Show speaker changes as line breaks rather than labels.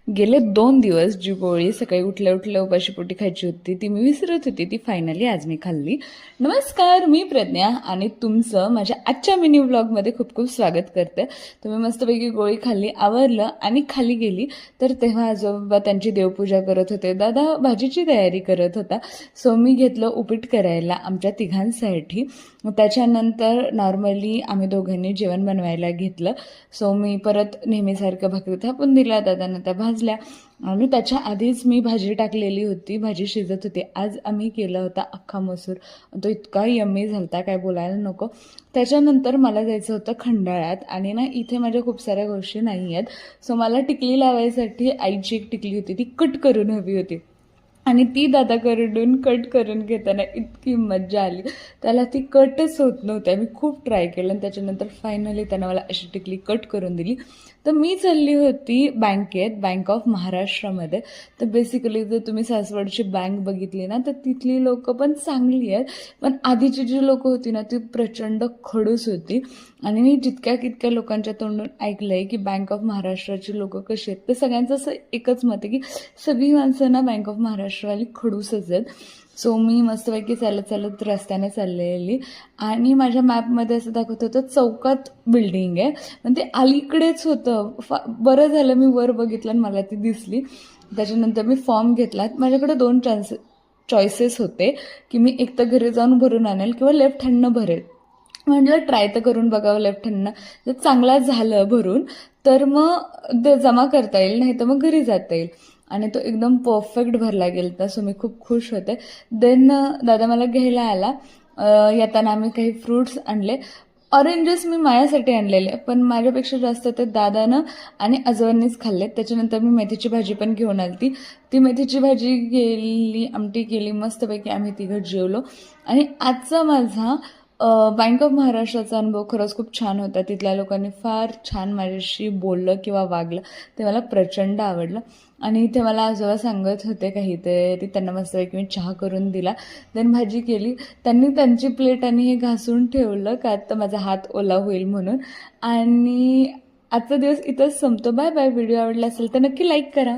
गेले 2 दिवस जी गोळी सकाळी उठल्या उठल्या उपाशीपोटी खायची होती ती मी विसरत होती, ती फायनली आज मी खाल्ली. नमस्कार, मी प्रज्ञा आणि तुमचं माझ्या आजच्या मिनी व्लॉगमध्ये खूप खूप स्वागत करते. तुम्ही मस्तपैकी गोळी खाल्ली, आवरलं आणि खाली गेली तर तेव्हा आजोबा त्यांची देवपूजा करत होते, दादा भाजीची तयारी करत होता. सो मी घेतलं उपीट करायला आमच्या तिघांसाठी. त्याच्यानंतर नॉर्मली आम्ही दोघांनी जेवण बनवायला घेतलं. सो मी परत नेहमीसारखं भाकरी थापून दिला, दादांना त्या भाजल्या आणि त्याच्या आधीच मी भाजी टाकलेली होती, भाजी शिजत होती. आज आम्ही केला होता अख्खा मसूर, तो इतका यम्मी झालता काय बोलायला नको. त्याच्यानंतर मला जायचं होतं खंडाळ्यात आणि ना इथे माझ्या खूप साऱ्या गोष्टी नाही आहेत. सो मला टिकली लावायसाठी आईची एक टिकली होती, ती कट करून हवी होती आणि ती दादाकडून कट करून घेताना इतकी मज्जा आली. त्याला ती कटच होत नव्हत्या. मी खूप ट्राय केलं आणि त्याच्यानंतर फायनली त्यानं मला अशी टिकली कट करून दिली. तर मी चालली होती बँकेत, बँक ऑफ महाराष्ट्रामध्ये. तर बेसिकली जर तुम्ही सासवडची बँक बघितली ना तर तिथली लोकं पण चांगली आहेत, पण आधीची जी लोकं होती ना ती प्रचंड खडूस होती. आणि मी जितक्या कितक्या लोकांच्या तोंडून ऐकलं आहे की बँक ऑफ महाराष्ट्राची लोकं कशी आहेत, तर सगळ्यांचं असं एकच मत आहे की सगळी माणसं ना बँक ऑफ महाराष्ट्रवाली खडूसच आहेत. सो मी मस्तपैकी चालत चालत रस्त्याने चाललेली आणि माझ्या मॅपमध्ये असं दाखवत होतं चौकात बिल्डिंग आहे, पण ते अलीकडेच होतं. बरं झालं मी वर बघितलं आणि मला ती दिसली. त्याच्यानंतर मी फॉर्म घेतला. माझ्याकडे 2 चॉईसेस होते की मी एक तर घरी जाऊन भरून आणेल किंवा लेफ्ट हँडनं भरेल. म्हटलं ट्राय तर करून बघावं लेफ्ट हँडनं, जर चांगला झालं भरून तर मग ते जमा करता येईल, नाही तर मग घरी जाता येईल. आणि तो एकदम परफेक्ट भरला गेला, सो मी खूप खुश होते. देन दादा मला घ्यायला आला. येताना आम्ही काही फ्रूट्स आणले. ऑरेंजेस मी माझ्यासाठी आणलेले, पण माझ्यापेक्षा जास्त ते दादानं आणि आजोबांनीच खाल्ले. त्याच्यानंतर मी मेथीची भाजी पण घेऊन आली. ती मेथीची भाजी केली, आमटी केली, मस्तपैकी आम्ही तिघं जेवलो. आणि आजचा माझा बँक ऑफ महाराष्ट्राचा अनुभव खरंच खूप छान होता. तिथल्या लोकांनी फार छान माझ्याशी बोललं किंवा वागलं, ते मला प्रचंड आवडलं. आणि इथे मला आजोबा सांगत होते काहीतरी, त्यांना मस्तपैकी मी चहा करून दिला, देन भाजी केली. त्यांनी त्यांची प्लेट आणि हे घासून ठेवलं का तर माझा हात ओला होईल म्हणून. आणि आजचा दिवस इथंच संपतो. Bye bye. व्हिडिओ आवडला असेल तर नक्की लाईक करा.